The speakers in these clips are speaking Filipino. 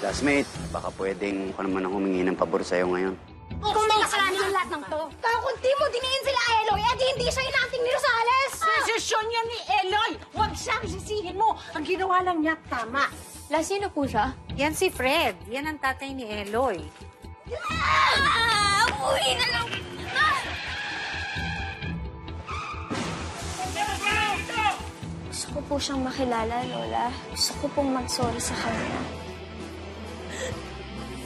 Classmate, baka pwedeng ako naman ang humingi ng pabor sa'yo ngayon. Kung may kasalanan yung lahat ng to. Kung di mo diniin sila Eloy, edi hindi siya inating ni Rosales. Desisyon niya ni Eloy! Huwag siyang sisihin mo! Ang ginawa lang niya, tama. Sino po siya? Yan si Fred. Yan ang tatay ni Eloy. Uwi na lang! Gusto ko po siyang makilala, Lola. Gusto ko pong mag-sorry sa kanya.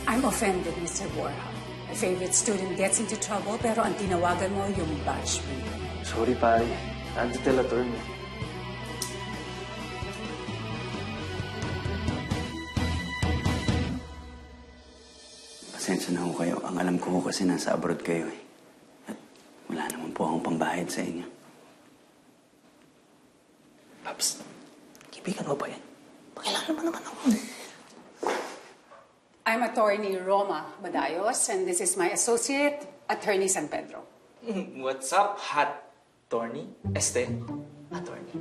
I'm offended, Mr. Borja. My favorite student gets into trouble, pero ang tinawagan mo yung batchmate. Sorry, pare. I had to tell a turn. Pasensya na ho kayo. Ang alam ko ho kasi nasa abroad kayo eh. At wala naman po akong pambayad sa inyo. Paps, kaibigan mo ba yan? Pakilala mo naman ako. I'm attorney Roma Badayos, and this is my associate, attorney San Pedro. What's up, hot attorney? Attorney.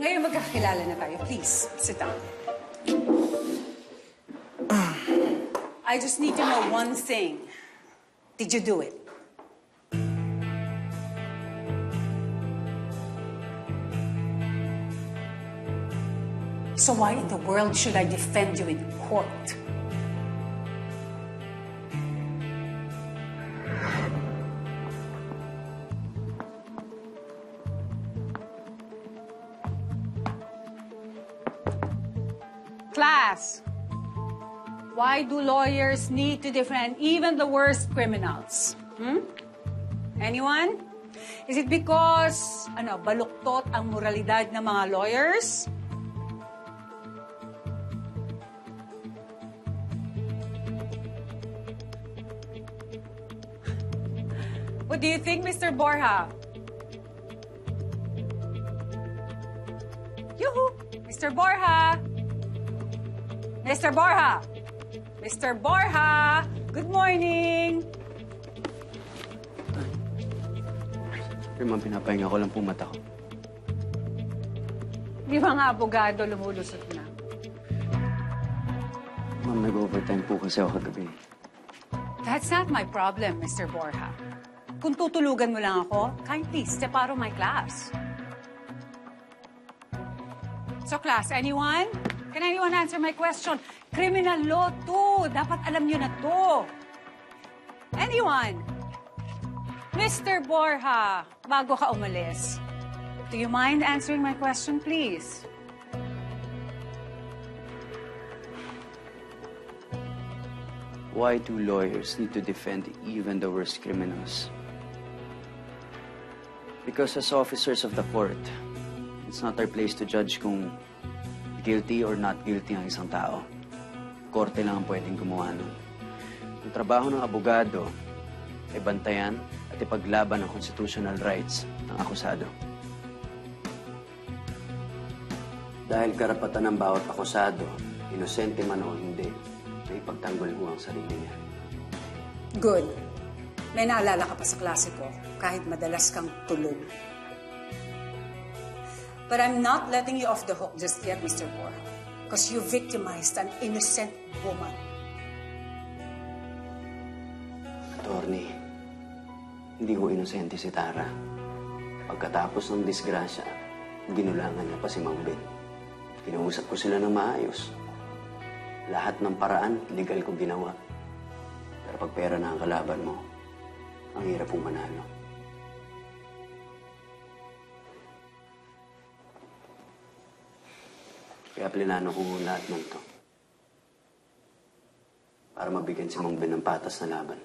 Ngayon magkakilala na tayo. Please, sit down. I just need to know one thing. Did you do it? So why in the world should I defend you in court? Class, why do lawyers need to defend even the worst criminals? Anyone? Is it because, baluktot ang moralidad ng mga lawyers? What do you think, Mr. Borja? Yoo-hoo! Mr. Borja! Mr. Borja! Mr. Borja! Good morning! Pero ma'am, pinapahinga ko lang po mata ko. Di ba nga abogado lumulusot na? Ma'am, nag-overtime po kasi ako kagabi. That's not my problem, Mr. Borja. Kung tutulugan mo lang ako, kindly step out of my class. So class, anyone? Can anyone answer my question? Criminal law to. Dapat alam nyo na to. Anyone? Mr. Borja, bago ka umalis, do you mind answering my question, please? Why do lawyers need to defend even the worst criminals? Because as officers of the court, it's not our place to judge kung guilty or not guilty ang isang tao. Korte lang ang pwedeng gumawa nun. Ang trabaho ng abogado ay bantayan at ipaglaban ang constitutional rights ng akusado. Dahil karapatan ng bawat akusado, inosente man o hindi, na ipagtanggol mo ang sarili niya. Good. May naalala ka pa sa klase ko, kahit madalas kang tulog. But I'm not letting you off the hook just yet, Mr. Borja, because you victimized an innocent woman. Attorney, hindi ko inosente si Tara. Pagkatapos ng disgrasya, ginulangan niya pa si Mang Ben. Kinausap ko sila ng maayos. Lahat ng paraan, legal ko ginawa. Pero pag pera na ang kalaban mo, ang hirap pong manalo. Kaya plinano ko lahat ng to. Para mabigyan si Mang Ben ng patas na laban.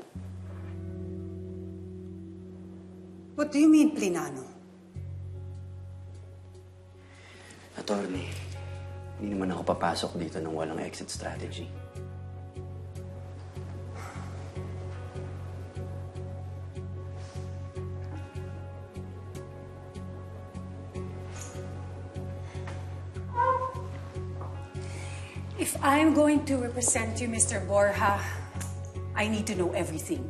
What do you mean, plinano? Attorney, hindi naman ako papasok dito ng walang exit strategy. If I'm going to represent you, Mr. Borja, I need to know everything.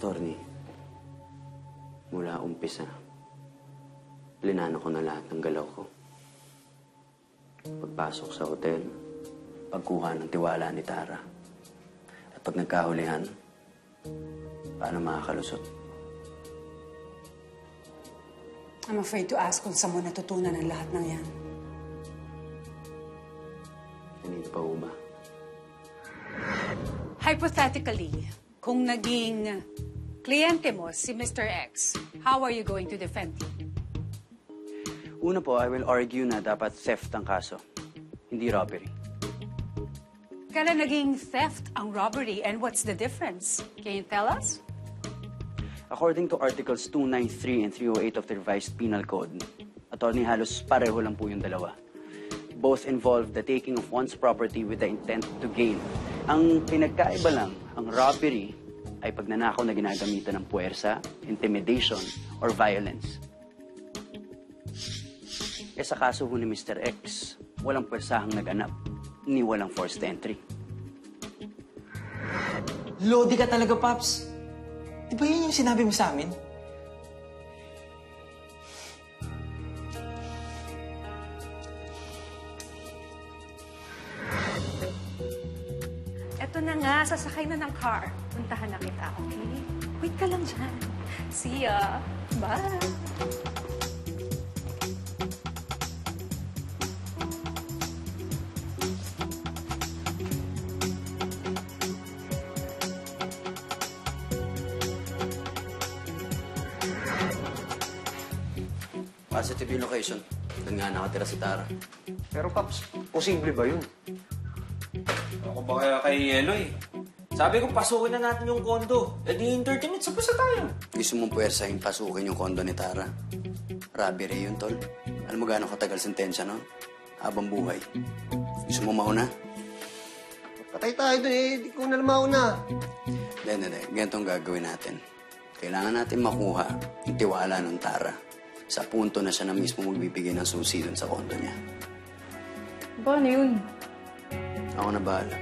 Attorney, mula umpisa, plinano ko na lahat ng galaw ko. Pagpasok sa hotel, pagkuha ng tiwala ni Tara. At pag nagkahulihan, paano makakalusot? I'm afraid to ask kung saan mo natutunan ang lahat ng yan. Kanino pa ho ba? Hypothetically, kung naging kliyente mo si Mr. X, how are you going to defend him? Una po, I will argue na dapat theft ang kaso, hindi robbery. Kailan naging theft ang robbery and what's the difference? Can you tell us? According to Articles 293 and 308 of the Revised Penal Code, attorney, halos pareho lang po yung dalawa. Both involve the taking of one's property with the intent to gain. Ang pinagkaiba lang, ang robbery ay pagnanakaw na ginagamitan ng puwersa, intimidation, or violence. E sa kaso ho ni Mr. X, walang puwersahang naganap, ni walang forced entry. Lodi ka talaga, Paps. Di ba yun yung sinabi mo sa amin? Eto na nga, sasakay na ng car. Puntahan na kita, okay? Wait ka lang dyan. See ya. Bye. Positive yung location. Doon nga nakatira si Tara. Pero Paps, posible ba yun? Ako ba kaya kay Eloy? Sabi ko, pasukin na natin yung kondo. Eh di in 30 minutes, sapos na tayo. Gusto mong puwersahin pasukin yung kondo ni Tara. Robbery yun, tol. Alam mo gaano katagal sentensya, no? Habang buhay. Gusto mo mauna? Patay tayo dun eh. Di ko na mauna. Hindi. Ganito ang gagawin natin. Kailangan natin makuha yung tiwala ng Tara. Sa punto na siya na mismo magbibigay ng susi dun sa kondo niya. Paano yun? Ako na bahala.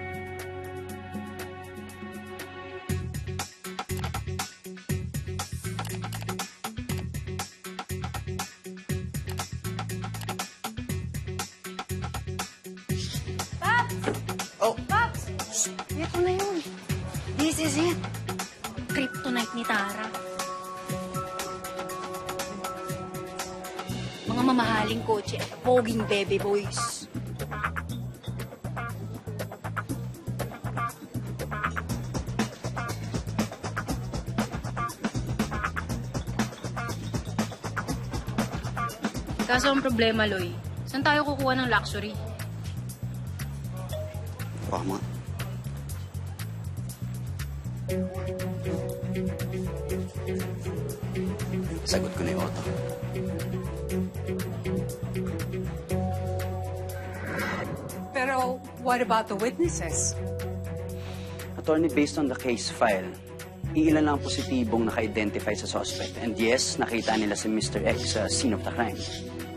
Oh! Pops! Ito na yun. This is it. Kryptonite ni Tara. Mga mamahaling kotse at poging bebe boys. Kaso ang problema, Loy, saan tayo kukuha ng luxury? Tama. Sagot ko na yung auto. Pero what about the witnesses? Attorney, based on the case file, iilan lang positibong naka-identify sa suspect. And yes, nakita nila si Mr. X sa scene of the crime.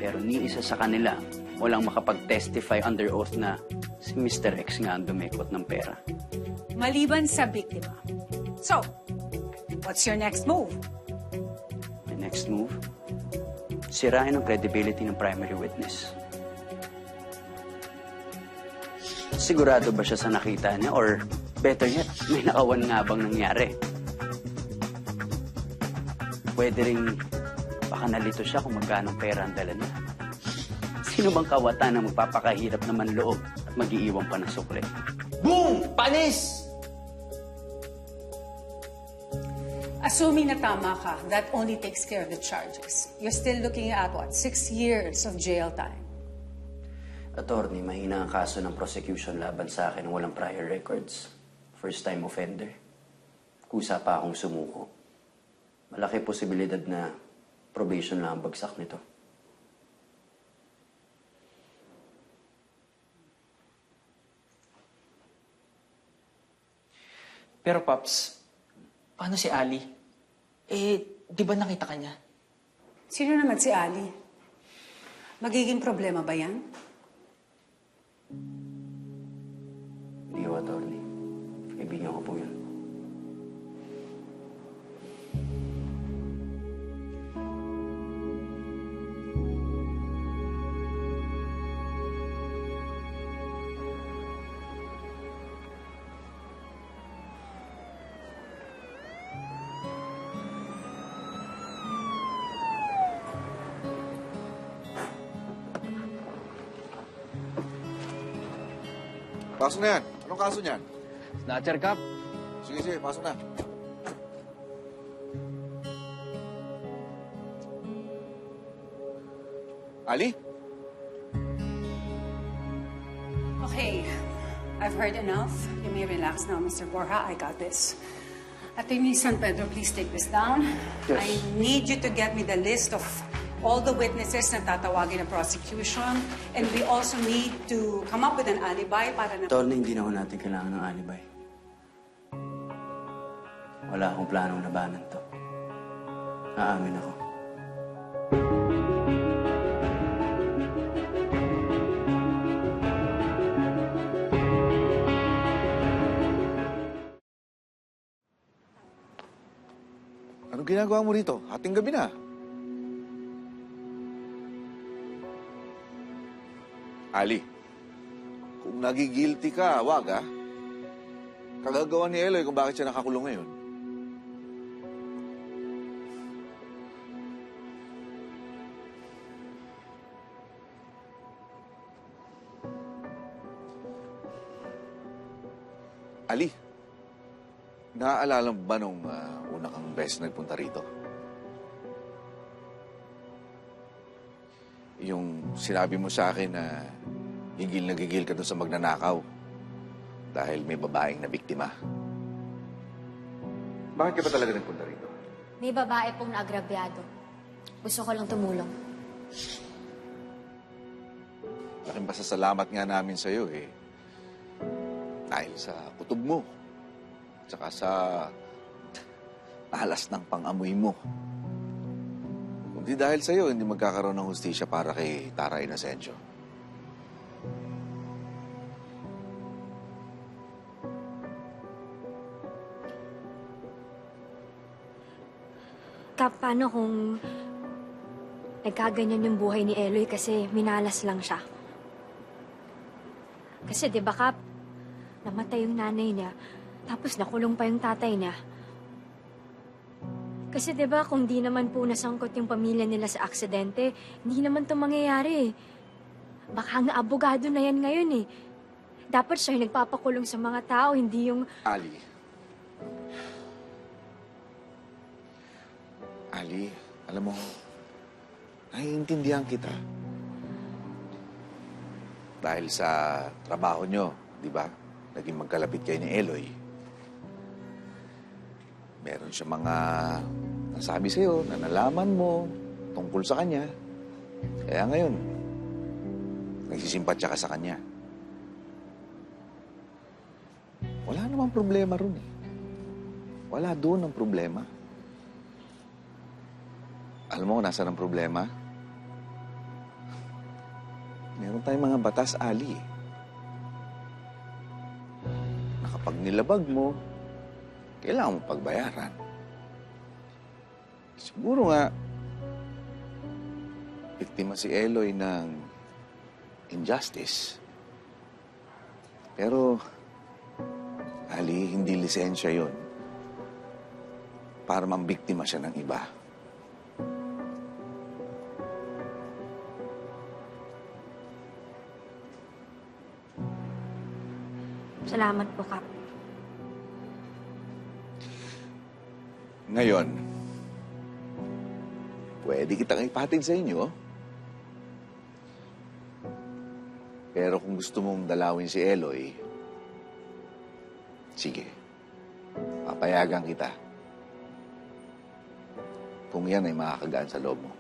Pero ni isa sa kanila, walang makapag-testify under oath na si Mr. X nga ang dumekot ng pera. Maliban sa biktima. So, what's your next move? The next move, sirain ang credibility ng primary witness. Sigurado ba siya sa nakita niya or better yet, may nakawan nga bang nangyari? Pwede rin baka nalito siya kung magkano pera ang dala niya. Sino bang kawatan na magpapakahirap naman loob at mag-iiwan pa ng sukle? Boom! Panis! Assuming na tama ka, that only takes care of the charges. You're still looking at, 6 years of jail time. Attorney, mahina ang kaso ng prosecution laban sa akin ng walang prior records. First-time offender. Kusa pa akong sumuko. Malaki posibilidad na probation lang ang bagsak nito. Pero Paps, paano si Ali? Eh, di ba nakita ka niya? Sino naman si Ali? Magiging problema ba yan? Hindi ko, attorney. Kaibigan ko po yun. Pasok na yan. Anong kaso niyan? Snatcher Cup. Sige, sige, pasok na. Ali? Okay, I've heard enough. You may relax now, Mr. Borja. I got this. Attorney San Pedro, please take this down. Yes. I need you to get me the list of all the witnesses na tatawagin ng prosecution. And we also need to come up with an alibi para na... Attorney, hindi na ho natin kailangan ng alibay. Wala akong planong labanan to. Aamin ako. Anong ginagawa mo rito? Hating gabi na. Ali, kung nagigilty ka, wag ah. Kagagawa ni Eloy kung bakit siya nakakulong ngayon. Ali, naaalala mo ba nung una kang beses nagpunta rito? Yung sinabi mo sa akin na gigil na gigil ka doon sa magnanakaw dahil may babaeng na biktima. Bakit ka ba talaga nagpunta rito? May babae pong naagrabyado. Gusto ko lang tumulong. Laking pasasalamat nga namin sa'yo eh. Dahil sa kutob mo. Tsaka sa alas ng pang-amoy mo. Kundi dahil sa'yo, hindi magkakaroon ng hustisya para kay Tara Inocencio. Kap, paano kung nagkaganyan yung buhay ni Eloy kasi minalas lang siya? Kasi di ba, Kap, namatay yung nanay niya, tapos nakulong pa yung tatay niya. Kasi di ba kung di naman po nasangkot yung pamilya nila sa aksidente, hindi naman to mangyayari. Baka nga abogado na yan ngayon eh. Dapat siya yung nagpapakulong sa mga tao, hindi yung... Ali, alam mo, naiintindihan kita. Dahil sa trabaho nyo, di ba? Naging magkalapit kayo ni Eloy. Meron siya mga nasabi sa'yo na nalaman mo tungkol sa kanya. Kaya ngayon, nagsisimpatya ka sa kanya. Wala namang problema ron eh. Wala doon ang problema. Alam mo kung nasaan ang problema? Meron tayong mga batas, Ali. Na kapag nilabag mo, kailangan mo pagbayaran. Siguro nga, biktima si Eloy ng injustice. Pero, Ali, hindi lisensya yon para mambiktima siya ng iba. Salamat po, Kap. Ngayon, pwede kitang ipatid sa inyo. Pero kung gusto mong dalawin si Eloy, sige, papayagan kita. Kung yan ay makakagaan sa loob mo.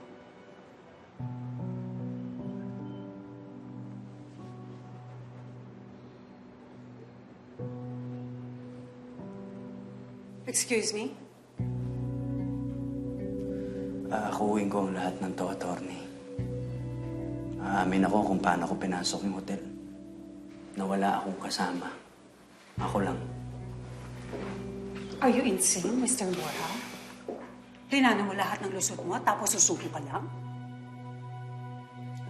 Excuse me? Aakuin ko ang lahat ng to, attorney. Aamin ako kung paano ko pinasok yung hotel. Na wala akong kasama. Ako lang. Are you insane, Mr. Borja? Linana mo lahat ng lusot mo tapos susuko ka lang?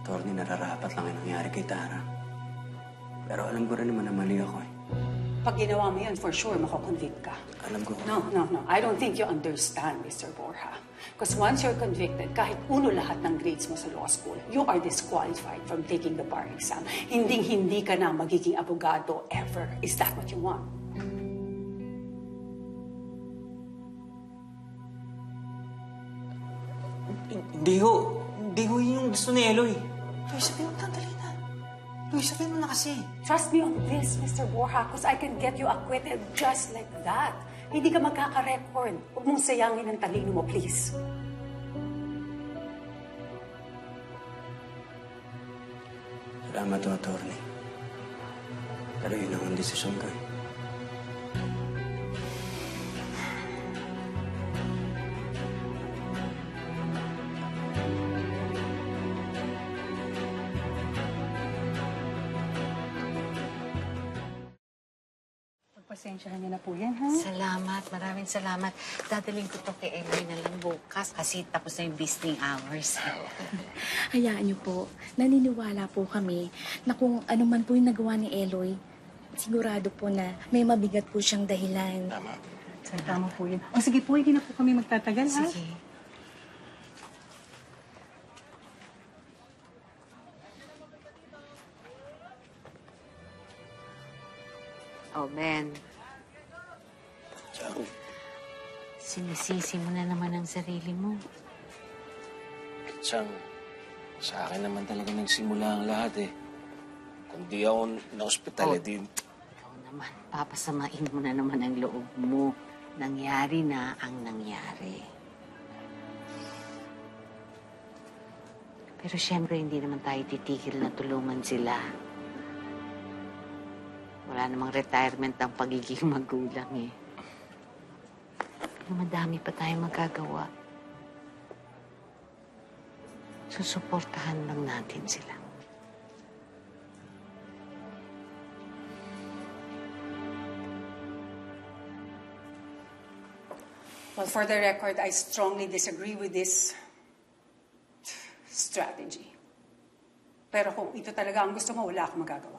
Attorney, nararapat lang yung nangyari kay Tara. Pero alam ko rin naman na mali ako eh. Pag ginawa mo yun, for sure, makoconvict ka. Alam ko. No. I don't think you understand, Mr. Borja. Because once you're convicted, kahit uno lahat ng grades mo sa law school, you are disqualified from taking the bar exam. Hindi ka na magiging abogado ever. Is that what you want? Hindi ho. Hindi ho yun yung gusto ni Eloy. Loy, sabihin mo, tandali na. Loy, sabihin mo na kasi. Trust me on this, Mr. Borja, because I can get you acquitted just like that. Hindi ka magkaka-record. Huwag mong sayangin ang talino mo, please. Salamat to, attorney. Pero yun ang desisyon ko eh. Pagpasensyahan niyo na po yan, ha? Salamat, maraming salamat. Dadaling ko to kay Eloy na lang bukas kasi tapos na yung visiting hours. Hayaan niyo po, naniniwala po kami na kung ano man po yung nagawa ni Eloy, sigurado po na may mabigat po siyang dahilan. Tama. Tama po yun. O sige po, hindi na po kami magtatagal, ha? Sige. Oh, Ben. Chang, Sinisisi mo na naman ang sarili mo. Chang, sa akin naman talaga nagsimula ang lahat eh. Kung di ako na-hospital, Ikaw naman, papasamain mo na naman ang loob mo. Nangyari na ang nangyari. Pero syempre, hindi naman tayo titigil na tulungan sila. Wala namang retirement ang pagiging magulang eh. Pero madami pa tayong magagawa. Susuportahan lang natin sila. Well, for the record, I strongly disagree with this strategy. Pero kung ito talaga ang gusto mo, wala akong magagawa.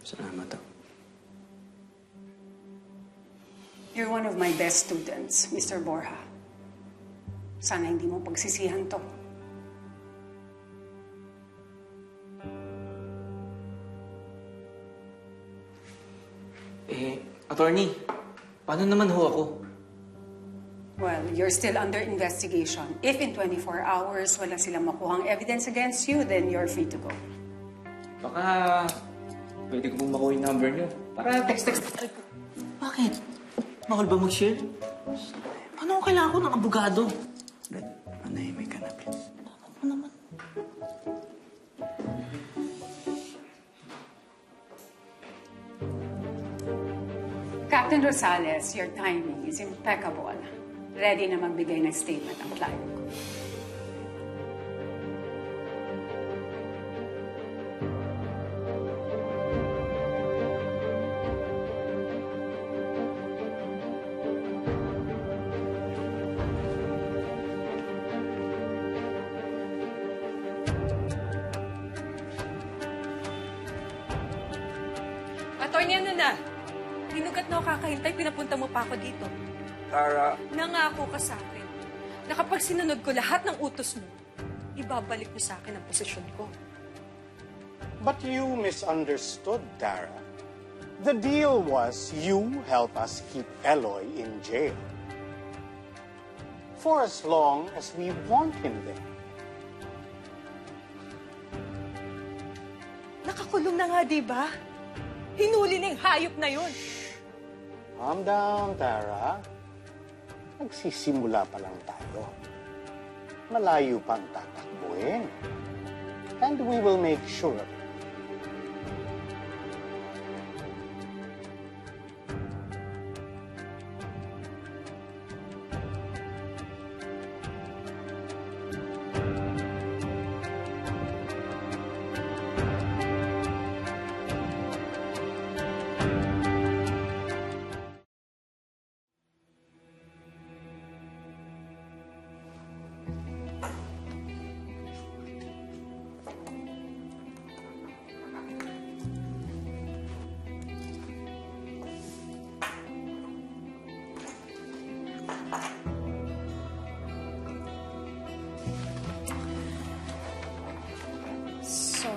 salamat to. You're one of my best students, Mr. Borja. Sana hindi mo pagsisihan to. Attorney, paano naman ho ako? Well, you're still under investigation. If in 24 hours wala silang makuhang evidence against you, then you're free to go. Baka pwede ko pong makuha yung number niyo. Para text. Bakit? Bawal ba mag-share? Paano kung kailangan ko ng abogado? Brad, manahimik ka na, please. Ano naman? Captain Rosales, your timing is impeccable. Ready na magbigay ng statement ang client ko. Attorney, ano na? Binugat na ako kakahintay, pinapunta mo pa ako dito. Tara, Nangako ka sa akin na kapag sinunod ko lahat ng utos mo, ibabalik mo sa akin ang posisyon ko. But you misunderstood, Tara. The deal was you help us keep Eloy in jail. For as long as we want him there. Nakakulong na nga, di ba? Hinuli na yung hayop na yun. Calm down, Tara. Nagsisimula pa lang tayo. Malayo pang tatakbuhin. And we will make sure of it.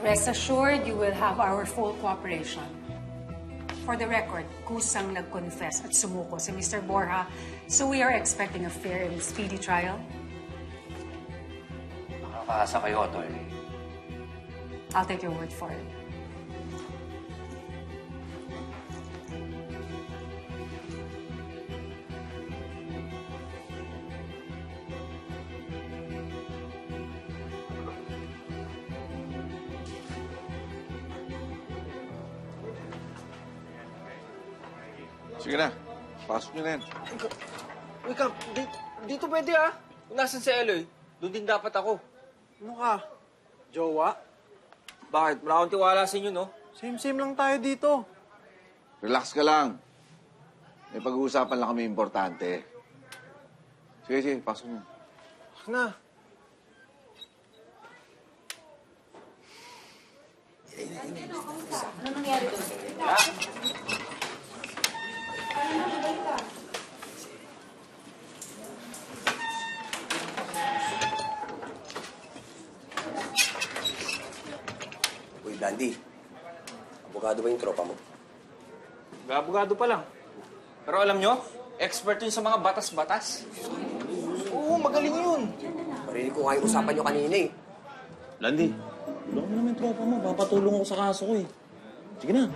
Rest assured, you will have our full cooperation. For the record, kusang nag-confess at sumuko si Mr. Borja, so we are expecting a fair and speedy trial. Makakaasa kayo, attorney. I'll take your word for it. Sige na, pasok nyo na yan. Wait ka, dito pwede ah. Kung nasan si Eloy, doon din dapat ako. Ano ka? Jowa? Bakit? Wala akong tiwala sa inyo, no? Same-same lang tayo dito. Relax ka lang. May pag-uusapan lang kami importante. Sige, pasok nyo. Na. Uy, Dandy. Abogado ba yung tropa mo? Abogado pa lang. Pero alam nyo, expert yun sa mga batas-batas. Oo, magaling yun. Marinig ko nga yung usapan nyo kanina eh. Landy, tulungan mo naman yung tropa mo. Papatulong ako sa kaso ko eh. Sige na.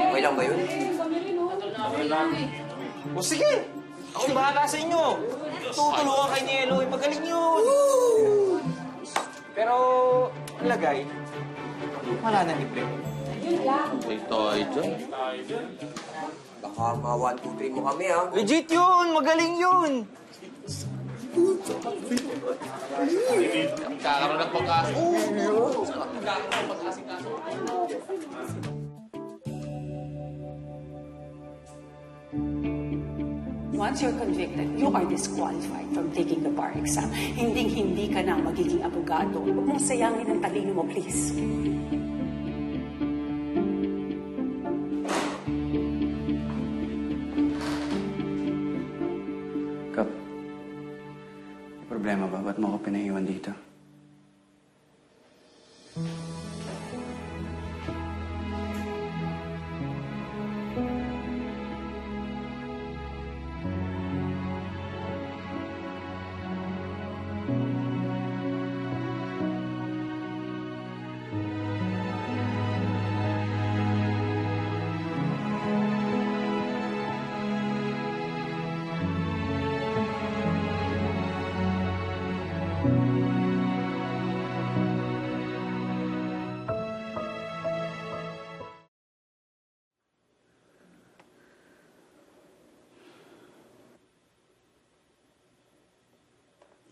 Okay lang ba yun? O sige, ako bahala sa inyo. Tutulungan kay ni Eloy, magaling yun. Pero, ang lagay, wala na libre. Tayo dyan. Baka mga 1, 2, 3 mo kami ha. Legit yun, magaling yun. Kakaroon ng pagkaso. Once you're convicted, you are disqualified from taking the bar exam. Hindi ka na magiging abogado. Huwag mong sayangin ang talino mo, please. Kap, may problema ba? Ba't mo ako pinaiwan dito?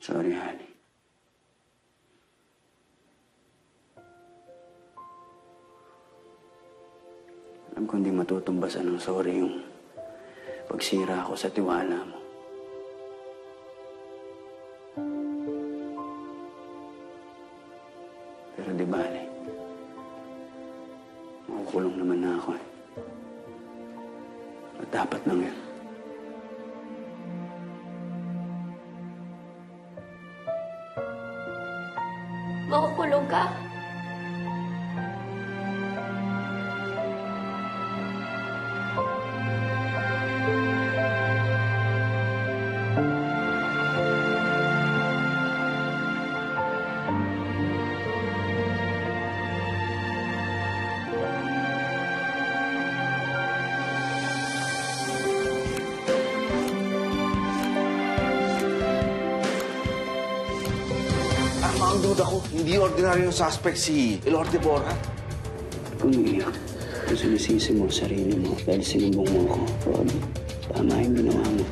Sorry, honey. Alam ko hindi matutumbasan ng sorry yung pagsira ako sa tiwala mo. Pero di bale. Makukulong naman na ako eh. At dapat lang yun. Makukulong ka? Ang duda ko, hindi ordinary yung suspect si Elorde Borja. Umiiyak. Kung sinisisi mo sarili mo dahil sinumbong mo ako, Rod, tama yung ginawa mo.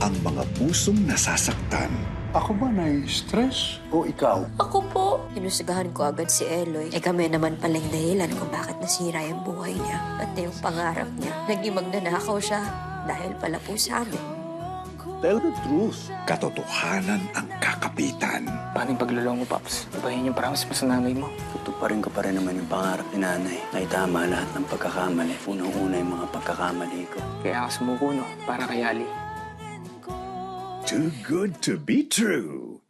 Ang mga pusong nasasaktan. Ako ba na-stress o ikaw? Ako po. Inusagahan ko agad si Eloy. Kami naman palang dahilan kung bakit nasira yung buhay niya. At yung pangarap niya. Naging magnanakaw siya dahil pala po sa amin. Tell the truth. Katotohanan ang kakapitan. Paano yung paglulong mo, Paps? Ibahin yung promise mo sa nanay mo. Tutuparin ko pa rin naman yung pangarap ni nanay. Ay tama lahat ng pagkakamali. Unang-una yung mga pagkakamali ko. Kaya ako sumuko, no? Para kay Ali. Too good to be true.